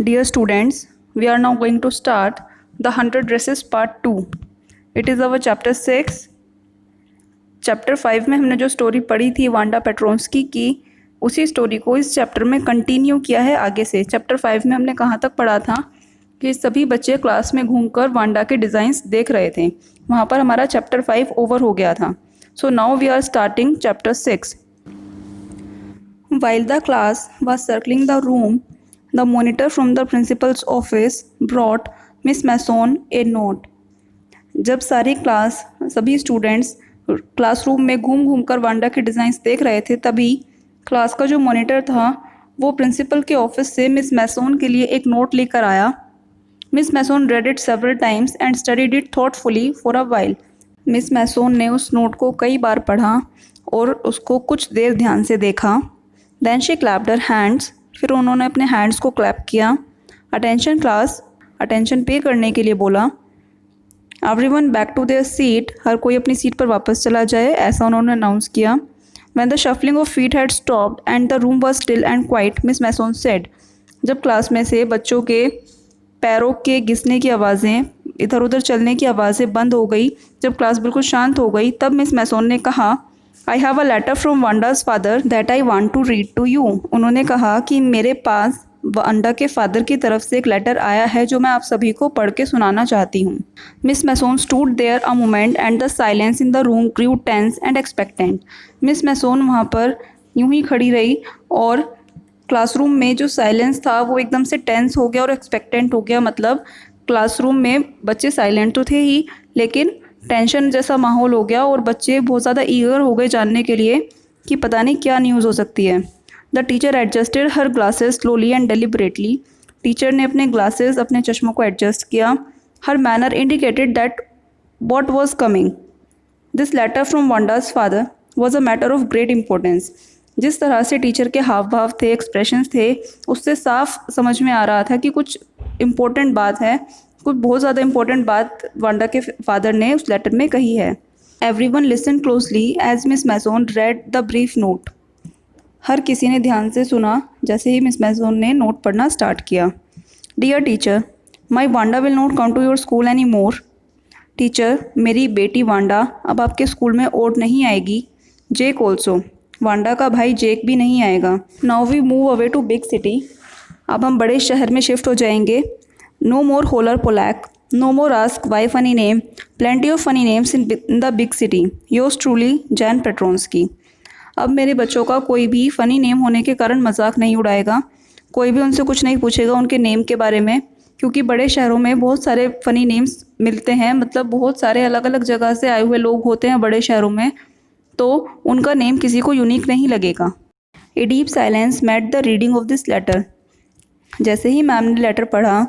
Dear students, we are now going to start the 100 Dresses Part 2. It is our Chapter 6. Chapter 5 में हमने जो story पढ़ी थी Wanda Petronski की, उसी स्टोरी को इस चैप्टर में कंटिन्यू किया है आगे से। चैप्टर 5 में हमने कहाँ तक पढ़ा था कि सभी बच्चे क्लास में घूमकर वांडा के डिज़ाइंस देख रहे थे। वहाँ पर हमारा चैप्टर 5 ओवर हो गया था। So now we are starting chapter 6. While the class was circling the room, the monitor from the principal's office brought Miss Mason a note. जब सभी स्टूडेंट्स क्लासरूम में घूम घूम कर वांडा के डिज़ाइंस देख रहे थे, तभी क्लास का जो मॉनिटर था वो प्रिंसिपल के ऑफिस से मिस मैसोन के लिए एक नोट लेकर आया। Miss mason read it several times and studied it thoughtfully for a while. Miss Mason ने उस नोट को कई बार पढ़ा और उसको कुछ देर ध्यान से देखा। Then she clapped her hands. फिर उन्होंने अपने हैंड्स को क्लैप किया। अटेंशन क्लास, अटेंशन पे करने के लिए बोला। Everyone back to their seat, हर कोई अपनी सीट पर वापस चला जाए, ऐसा उन्होंने अनाउंस किया। When the shuffling of feet had stopped and the room was still and quiet, Miss Mason said. जब क्लास में से बच्चों के पैरों के घिसने की आवाज़ें, इधर उधर चलने की आवाज़ें बंद हो गई, जब क्लास बिल्कुल शांत हो गई, तब मिस मैसोन ने कहा, I have a letter from Wanda's father that I want to read to you. उन्होंने कहा कि मेरे पास वांडा के फादर की तरफ से एक लेटर आया है जो मैं आप सभी को पढ़ के सुनाना चाहती हूँ। Miss mason stood there a moment and the silence in the room grew tense and expectant. Miss mason वहाँ पर यूं ही खड़ी रही और क्लासरूम में जो साइलेंस था वो एकदम से टेंस हो गया और एक्सपेक्टेंट हो गया। मतलब क्लासरूम में बच्चे साइलेंट तो थे ही, लेकिन टेंशन जैसा माहौल हो गया और बच्चे बहुत ज़्यादा ईगर हो गए जानने के लिए कि पता नहीं क्या न्यूज़ हो सकती है। The teacher adjusted her glasses slowly and deliberately. Teacher ने अपने ग्लासेस, अपने चश्मों को एडजस्ट किया। Her manner indicated that what was coming. This letter from Wanda's father was a matter of great importance. जिस तरह से टीचर के हाव भाव थे, एक्सप्रेशंस थे, उससे साफ समझ में आ रहा था कि कुछ इम्पोर्टेंट बात है, कुछ बहुत ज़्यादा इम्पोर्टेंट बात वांडा के फादर ने उस लेटर में कही है। Everyone listen closely as Miss Mason read the brief note. हर किसी ने ध्यान से सुना जैसे ही मिस मैसोन ने नोट पढ़ना स्टार्ट किया। Dear teacher, my Wanda will not come to your school any more. Teacher, मेरी बेटी वांडा अब आपके स्कूल में और नहीं आएगी. जेक ऑल्सो, वांडा का भाई जेक भी नहीं आएगा. Now we move away to big city. अब हम बड़े शहर में शिफ्ट हो जाएंगे. No more holler Polak. No more ask why funny name. Plenty of funny names in the big city. Yours truly, Jan Petronsky. अब मेरे बच्चों का कोई भी फ़नी नेम होने के कारण मजाक नहीं उड़ाएगा, कोई भी उनसे कुछ नहीं पूछेगा उनके नेम के बारे में, क्योंकि बड़े शहरों में बहुत सारे फ़नी नेम्स मिलते हैं। मतलब बहुत सारे अलग अलग जगह से आए हुए लोग होते हैं बड़े शहरों में, तो उनका नेम किसी को यूनिक नहीं लगेगा। A deep silence met the reading of this letter. जैसे ही मैम ने लेटर पढ़ा,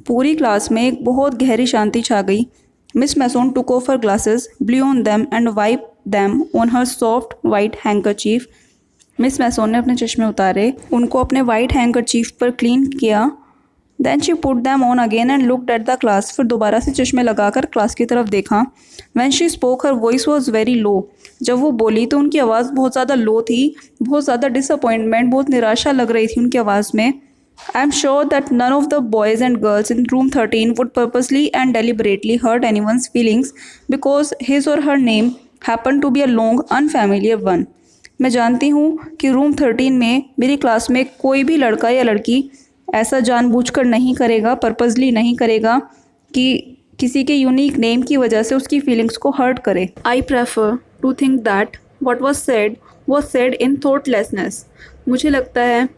पूरी क्लास में एक बहुत गहरी शांति छा गई. Miss Mason took off her glasses, blew on them and wipe them on her soft white handkerchief. Miss Mason ने अपने चश्मे उतारे, उनको अपने वाइट हैंकरचीफ पर क्लीन किया. Then she put them on again and looked at the class. फिर दोबारा से चश्मे लगाकर क्लास की तरफ देखा. When she spoke her voice was very low. जब वो बोली तो उनकी आवाज़ बहुत ज़्यादा लो थी, बहुत ज़्यादा डिसअपॉइंटमेंट, बहुत निराशा लग रही थी उनकी आवाज़ में. I am sure that none of the boys and girls in room 13 would purposely and deliberately hurt anyone's feelings because his or her name happened to be a long unfamiliar one. मैं जानती हूँ कि room 13 में मेरी class में कोई भी लड़का या लड़की ऐसा जानबूझकर नहीं करेगा, पर्पसली नहीं करेगा कि किसी के यूनिक नेम की वजह से उसकी फीलिंग्स को हर्ट करे. I prefer to think that what was said in thoughtlessness. मुझे लगता है,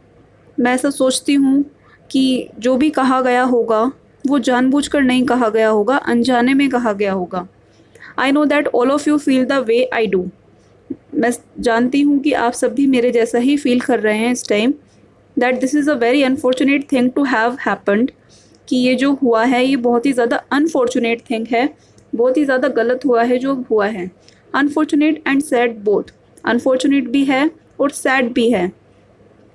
मैं ऐसा सोचती हूँ कि जो भी कहा गया होगा वो जानबूझकर नहीं कहा गया होगा, अनजाने में कहा गया होगा. I know that all of you feel the way I do. मैं जानती हूँ कि आप सब भी मेरे जैसा ही फील कर रहे हैं इस time. That this is a very unfortunate thing to have happened. कि ये जो हुआ है ये बहुत ही ज़्यादा अनफॉर्चुनेट थिंग है, बहुत ही ज़्यादा गलत हुआ है जो हुआ है. Unfortunate and sad both. Unfortunate भी है और सैड भी है.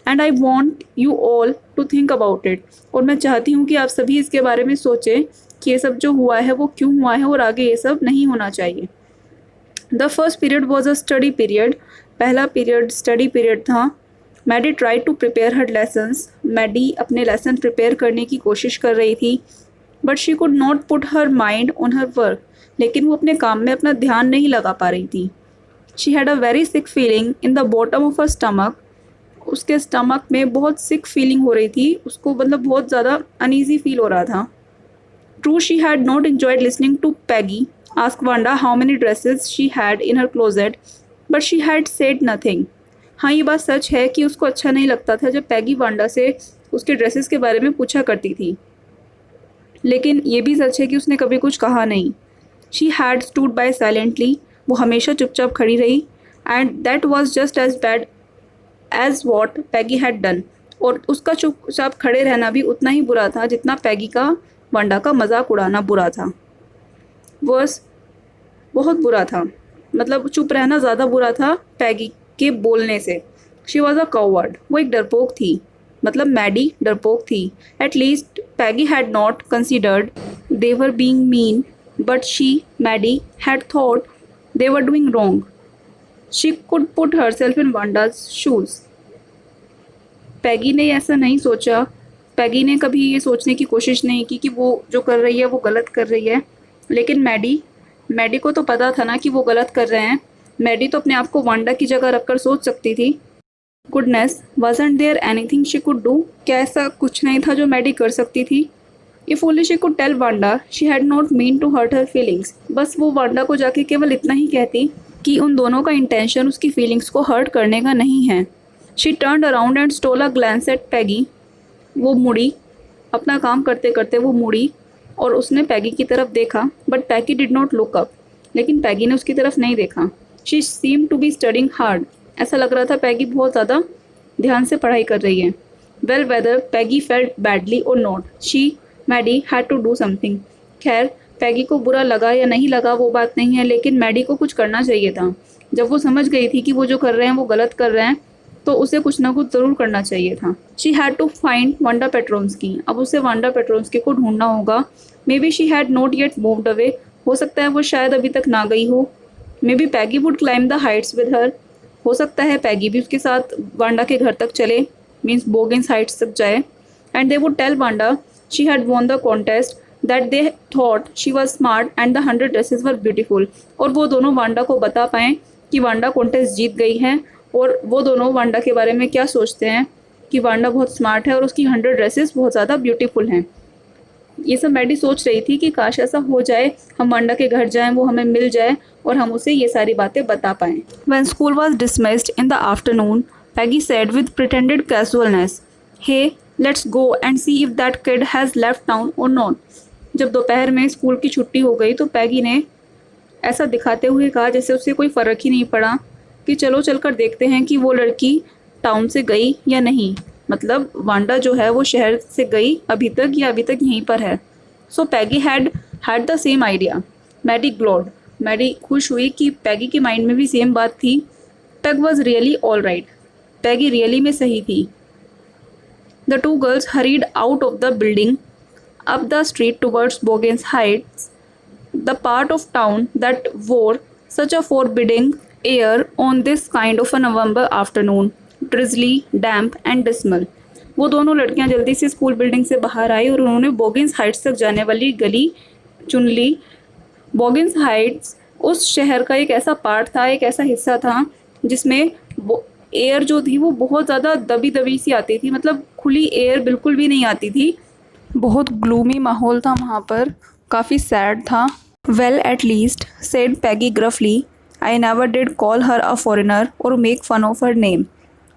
And I want you all to think about it. और मैं चाहती हूँ कि आप सभी इसके बारे में सोचें कि ये सब जो हुआ है वो क्यों हुआ है और आगे ये सब नहीं होना चाहिए. The first period was a study period. पहला पीरियड स्टडी पीरियड था. Maddie try to prepare her lessons, Maddie अपने लेसन प्रिपेयर करने की कोशिश कर रही थी, but she could not put her mind on her work, लेकिन वो अपने काम में अपना ध्यान नहीं लगा पा रही थी। She had a very sick feeling in the bottom of her stomach, उसके स्टमक में बहुत सिक फीलिंग हो रही थी, उसको मतलब बहुत ज़्यादा अनईजी फील हो रहा था। True she had not enjoyed listening to Peggy ask Wanda how many dresses she had in her closet, but she had said nothing. हाँ, ये बात सच है कि उसको अच्छा नहीं लगता था जब पैगी वांडा से उसके ड्रेसेस के बारे में पूछा करती थी, लेकिन ये भी सच है कि उसने कभी कुछ कहा नहीं। She had stood by silently, वो हमेशा चुपचाप खड़ी रही, and that was just as bad as what Peggy had done, और उसका चुपचाप खड़े रहना भी उतना ही बुरा था जितना पैगी का वांडा का मजाक उड़ाना बुरा था। वर्स बहुत बुरा था, मतलब चुप रहना ज़्यादा बुरा था पैगी के बोलने से। शी वॉज अ कॉवर्ड, वो एक डरपोक थी, मतलब मैडी डरपोक थी। At least Peggy had not considered they were being mean, but she Maddie had thought they were doing wrong. She could put herself in Wanda's shoes. पैगी ने ऐसा नहीं सोचा, पैगी ने कभी ये सोचने की कोशिश नहीं की कि वो जो कर रही है वो गलत कर रही है, लेकिन मैडी को तो पता था ना कि वो गलत कर रहे हैं। मैडी तो अपने आप को वांडा की जगह रखकर सोच सकती थी। Goodness, wasn't there anything she could do? क्या ऐसा कुछ नहीं था जो मैडी कर सकती थी? If only she could tell Wanda she had not mean to hurt her feelings. बस वो वांडा को जाके केवल इतना ही कहती कि उन दोनों का इंटेंशन उसकी फीलिंग्स को हर्ट करने का नहीं है। She turned around and stole a glance at Peggy. वो मुड़ी, अपना काम करते करते वो मुड़ी और उसने पैगी की तरफ देखा, but Peggy did not look up, लेकिन पैगी ने उसकी तरफ नहीं देखा। She seemed to be studying hard. ऐसा लग रहा था पैगी बहुत ज़्यादा ध्यान से पढ़ाई कर रही है। Well, whether Peggy felt badly or not, she Maddie had to do something. खैर, पैगी को बुरा लगा या नहीं लगा वो बात नहीं है, लेकिन मैडी को कुछ करना चाहिए था। जब वो समझ गई थी कि वो जो कर रहे हैं वो गलत कर रहे हैं, तो उसे कुछ ना कुछ ज़रूर करना चाहिए था। She had to find Wanda Petronski. अब उसे वांडा पेट्रोन्स्की को ढूंढना होगा। Maybe she had not yet moved away, हो सकता है वो शायद अभी तक ना गई हो। May be Peggy would climb the Heights with her, हो सकता है पैगी भी उसके साथ वांडा के घर तक चले, मीन्स बोगिंस हाइट्स तक जाए, and they would tell Wanda she had won the contest, that they thought she was smart and the 100 dresses were beautiful. और वो दोनों वांडा को बता पाएँ कि वांडा कॉन्टेस्ट जीत गई है, और वो दोनों वांडा के बारे में क्या सोचते हैं कि वांडा बहुत स्मार्ट है और उसकी 100 ड्रेसेस बहुत ज़्यादा ब्यूटीफुल हैं। ये सब मैडी सोच रही थी कि काश ऐसा हो जाए, हम वांडा के घर जाएं, वो हमें मिल जाए और हम उसे ये सारी बातें बता पाएँ। When school was dismissed in the afternoon, Peggy said with pretended casualness, "Hey, let's go and C if that kid has left town और नॉट। जब दोपहर में स्कूल की छुट्टी हो गई तो पैगी ने ऐसा दिखाते हुए कहा जैसे उसे कोई फ़र्क ही नहीं पड़ा कि चलो चलकर देखते हैं कि वो लड़की टाउन से गई या नहीं, मतलब वांडा जो है वो शहर से गई अभी तक या अभी तक यहीं पर है। So Peggy had the same idea. Maddie glad, Maddie खुश हुई कि पैगी के माइंड में भी सेम बात थी। Peg was really all right, Peggy really में सही थी। The two girls hurried out of the building, up the street towards Boggins Heights, the part of town that wore such a forbidding air on this kind of a November afternoon, drizzly, damp and dismal. वो दोनों लड़कियां जल्दी से school building से बाहर आई और उन्होंने बोगिन्स Heights तक जाने वाली गली चुन ली। बोगिन्स हाइट्स उस शहर का एक ऐसा पार्ट था, एक ऐसा हिस्सा था जिसमें एयर जो थी वो बहुत ज़्यादा दबी दबी सी आती थी, मतलब खुली एयर बिल्कुल भी नहीं आती थी। बहुत ग्लूमी माहौल था वहाँ पर, काफ़ी सैड था। Well at least said Peggy gruffly, I never did call her a foreigner or make fun of her name.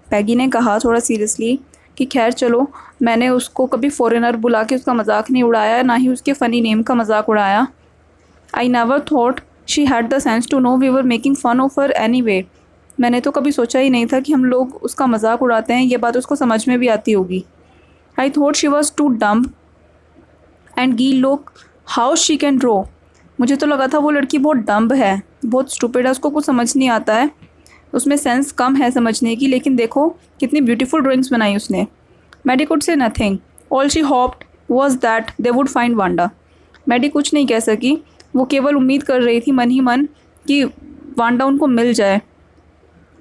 Peggy ने कहा थोड़ा सीरियसली कि खैर चलो, मैंने उसको कभी फॉरेनर बुला के उसका मजाक नहीं उड़ाया, ना ही उसके फ़नी नेम का मजाक उड़ाया। I never thought she had the sense to know we were making fun of her anyway. मैंने तो कभी सोचा ही नहीं था कि हम लोग उसका मजाक उड़ाते हैं, ये बात उसको समझ में भी आती होगी। I thought she was too dumb and gee look how she can draw. मुझे तो लगा था वो लड़की बहुत डम्ब है, बहुत स्टूपिड है, उसको कुछ समझ नहीं आता है, उसमें सेंस कम है समझने की, लेकिन देखो कितनी ब्यूटीफुल ड्राइंग्स बनाई उसने। Maddie could say nothing, all she hoped was that they would find Wanda. Maddie कुछ नहीं कह सकी, वो केवल उम्मीद कर रही थी मन ही मन कि वांडा उनको मिल जाए।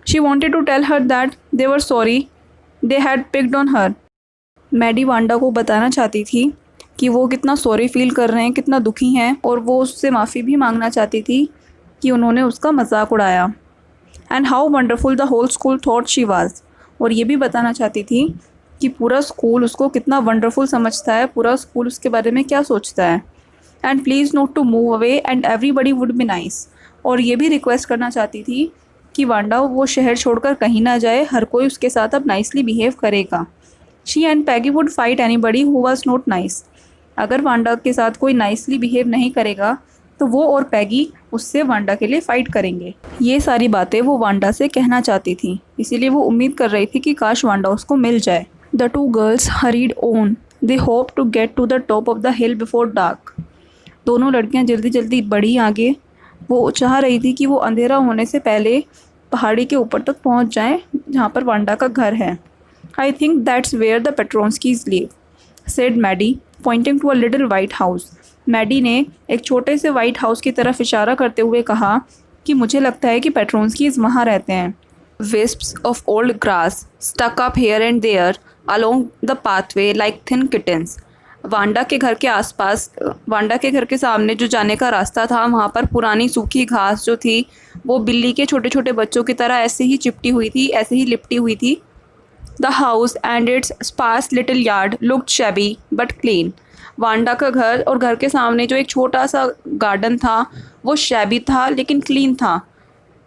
She wanted to tell her that they were sorry they had picked on her. Maddie Wanda को बताना चाहती थी कि वो कितना सॉरी फील कर रहे हैं, कितना दुखी हैं, और वो उससे माफ़ी भी मांगना चाहती थी कि उन्होंने उसका मजाक उड़ाया। And how wonderful the whole school thought she was, और ये भी बताना चाहती थी कि पूरा स्कूल उसको कितना वंडरफुल समझता है, पूरा स्कूल उसके बारे में क्या सोचता है। And please not to move away and everybody would be nice, और ये भी रिक्वेस्ट करना चाहती थी कि वांडा वो शहर छोड़कर कहीं ना जाए, हर कोई उसके साथ अब नाइसली बिहेव करेगा। She and Peggy would fight anybody who was not nice, अगर वांडा के साथ कोई नाइसली बिहेव नहीं करेगा तो वो और पैगी उससे वांडा के लिए फ़ाइट करेंगे। ये सारी बातें वो वांडा से कहना चाहती थी, इसीलिए वो उम्मीद कर रही थी कि काश वांडा उसको मिल जाए। The two girls hurried on, they hope to get to the top of the hill before dark. दोनों लड़कियां जल्दी जल्दी बढ़ी आगे, वो चाह रही थी कि वो अंधेरा होने से पहले पहाड़ी के ऊपर तक पहुंच जाएं जहां पर वांडा का घर है। I think that's where the Petronskis live, said Maddie pointing to a little white house. Maddie ने एक छोटे से वाइट हाउस की तरफ इशारा करते हुए कहा कि मुझे लगता है कि पेट्रोन्स्कीज वहाँ रहते हैं। Wisps of old grass stuck up here and there along the pathway like thin kittens. Wanda के घर के आसपास, वांडा के घर के सामने जो जाने का रास्ता था, वहाँ पर पुरानी सूखी घास जो थी वो बिल्ली के छोटे छोटे बच्चों की तरह ऐसे ही चिपटी हुई थी, ऐसे ही लिपटी हुई थी। The house and its sparse little yard looked shabby but clean. Wanda का घर और घर के सामने जो एक छोटा सा गार्डन था वो शैबी था लेकिन क्लीन था।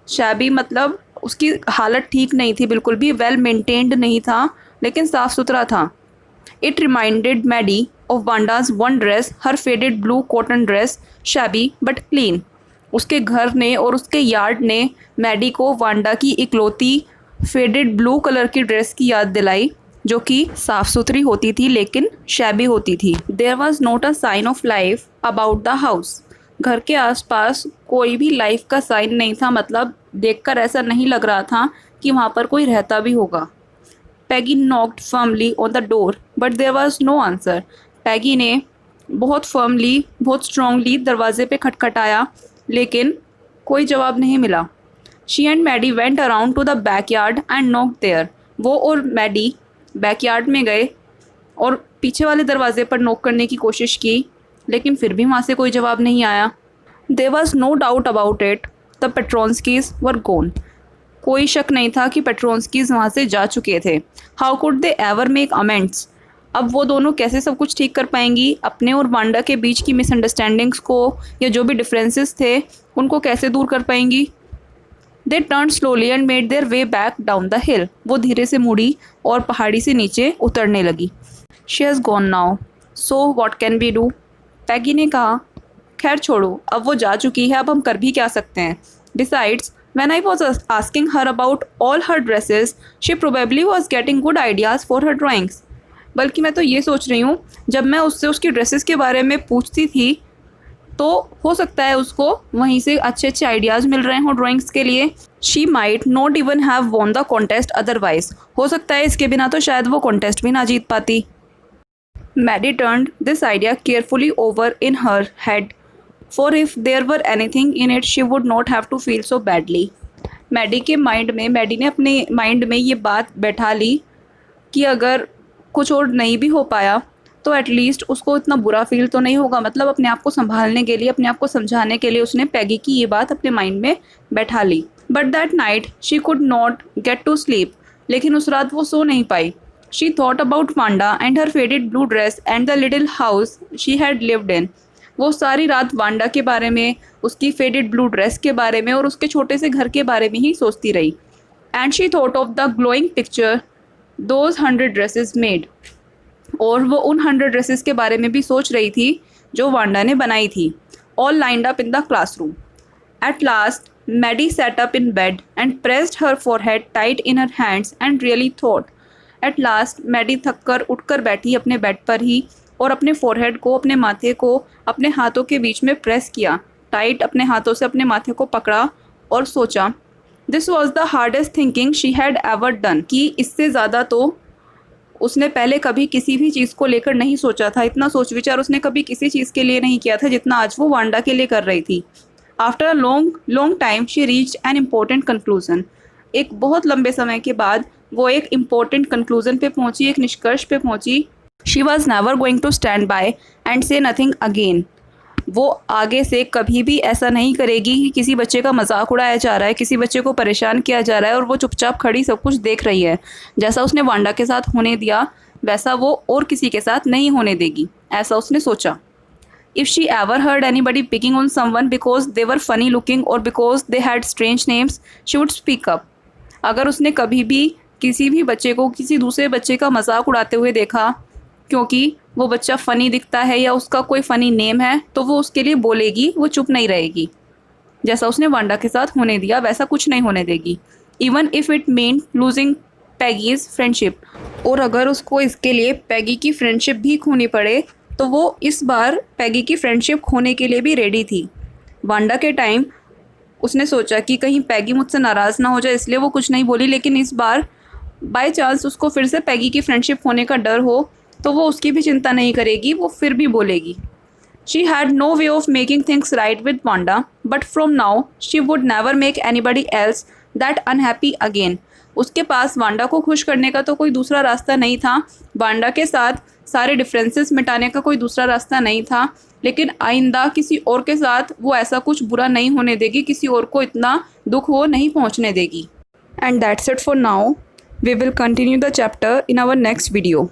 शैबी मतलब उसकी हालत ठीक नहीं थी, बिल्कुल भी वेल मेंटेन्ड नहीं था, लेकिन साफ़ सुथरा था। It reminded Maddie of Wanda's one dress, her faded blue cotton dress, shabby but clean. उसके घर ने और उसके यार्ड ने मैडी को वांडा की इकलौती फेडेड ब्लू कलर की ड्रेस की याद दिलाई, जो कि साफ़ सुथरी होती थी लेकिन शैबी होती थी। There was not a sign of life about the house. घर के आसपास कोई भी लाइफ का साइन नहीं था, मतलब देखकर ऐसा नहीं लग रहा था कि वहाँ पर कोई रहता भी होगा। Peggy knocked firmly on the door but there was no answer. Peggy ने बहुत फर्मली, बहुत स्ट्रांगली दरवाजे पे खटखटाया, लेकिन कोई जवाब नहीं मिला। She and Maddie went around to the backyard and knocked there. वो और मैडी बैकयार्ड में गए और पीछे वाले दरवाजे पर नॉक करने की कोशिश की, लेकिन फिर भी वहाँ से कोई जवाब नहीं आया। There was no doubt about it, the Petronskis were gone. कोई शक नहीं था कि पेट्रोन्स्कीज वहाँ से जा चुके थे। How could they ever make amends. अब वो दोनों कैसे सब कुछ ठीक कर पाएंगी, अपने और वांडा के बीच की मिसअंडरस्टैंडिंग्स को या जो भी डिफरेंसेस थे उनको कैसे दूर कर पाएंगी। They turn slowly and made their way back down the हिल। वो धीरे से मुड़ी और पहाड़ी से नीचे उतरने लगी। She has gone now, so what can we do. Peggy ने कहा, खैर छोड़ो, अब वो जा चुकी है, अब हम कर भी क्या सकते हैं। Besides when I was asking her about all her dresses, she probably was getting good ideas for her drawings. बल्कि मैं तो ये सोच रही हूँ, जब मैं उससे उसकी ड्रेसेस के बारे में पूछती थी तो हो सकता है उसको वहीं से अच्छे अच्छे आइडियाज़ मिल रहे हों ड्राइंग्स के लिए। She might not even have won the contest otherwise. हो सकता है इसके बिना तो शायद वो कॉन्टेस्ट भी ना जीत पाती। Maddie turned this idea carefully over in her head, for if there were anything in it she would not have to feel so badly. Maddie के माइंड में, मैडी ने अपने माइंड में ये बात बैठा ली कि अगर कुछ और नहीं भी हो पाया तो एटलीस्ट उसको इतना बुरा फील तो नहीं होगा। मतलब अपने आप को संभालने के लिए, अपने आप को समझाने के लिए उसने पैगी की ये बात अपने माइंड में बैठा ली। But that night she could not get to sleep. लेकिन उस रात वो सो नहीं पाई। She thought about Wanda and her faded blue dress and the little house she had lived in. वो सारी रात वांडा के बारे में, उसकी फेडेड ब्लू ड्रेस के बारे में और उसके छोटे से घर के बारे में ही सोचती रही। And she thought of the glowing picture those 100 dresses made. और वो उन 100 ड्रेसेस के बारे में भी सोच रही थी जो वांडा ने बनाई थी, all lined up in the classroom. At last Maddie sat up in bed and pressed her forehead tight in her hands and really thought. At last Maddie थक कर उठकर बैठी अपने बेड पर ही और अपने फोरहेड को, अपने माथे को अपने हाथों के बीच में प्रेस किया, टाइट अपने हाथों से अपने माथे को पकड़ा और सोचा। This was the hardest thinking she had ever done. कि इससे ज़्यादा तो उसने पहले कभी किसी भी चीज़ को लेकर नहीं सोचा था। इतना सोच विचार उसने कभी किसी चीज़ के लिए नहीं किया था जितना आज वो वांडा के लिए कर रही थी। After a long time she reached an important conclusion. एक बहुत लंबे समय के बाद वो एक इम्पोर्टेंट कंक्लूजन पे पहुंची, एक निष्कर्ष पे पहुंची। She was never going to stand by and say nothing again. वो आगे से कभी भी ऐसा नहीं करेगी कि किसी बच्चे का मजाक उड़ाया जा रहा है, किसी बच्चे को परेशान किया जा रहा है और वो चुपचाप खड़ी सब कुछ देख रही है। जैसा उसने वांडा के साथ होने दिया वैसा वो और किसी के साथ नहीं होने देगी, ऐसा उसने सोचा। If she ever heard anybody picking on someone because they were funny looking or because they had strange names, she would speak up. अगर उसने कभी भी किसी भी बच्चे को किसी दूसरे बच्चे का मजाक उड़ाते हुए देखा क्योंकि वो बच्चा फ़नी दिखता है या उसका कोई फ़नी नेम है, तो वो उसके लिए बोलेगी, वो चुप नहीं रहेगी। जैसा उसने वांडा के साथ होने दिया वैसा कुछ नहीं होने देगी। Even if it mean losing Peggy's friendship, और अगर उसको इसके लिए पैगी की फ्रेंडशिप भी खोनी पड़े तो वो इस बार पैगी की फ्रेंडशिप खोने के लिए भी रेडी थी। वांडा के टाइम उसने सोचा कि कहीं पैगी मुझसे नाराज़ ना हो जाए, इसलिए वो कुछ नहीं बोली, लेकिन इस बार बाय चांस उसको फिर से पैगी की फ्रेंडशिप होने का डर हो तो वो उसकी भी चिंता नहीं करेगी, वो फिर भी बोलेगी। She had no way of making things right with Wanda, but from now she would never make anybody else that unhappy again. उसके पास वांडा को खुश करने का तो कोई दूसरा रास्ता नहीं था, वांडा के साथ सारे डिफरेंसेस मिटाने का कोई दूसरा रास्ता नहीं था, लेकिन आइंदा किसी और के साथ वो ऐसा कुछ बुरा नहीं होने देगी, किसी और को इतना दुख वो नहीं पहुंचने देगी। And that's it for now. We will continue the chapter in our next video.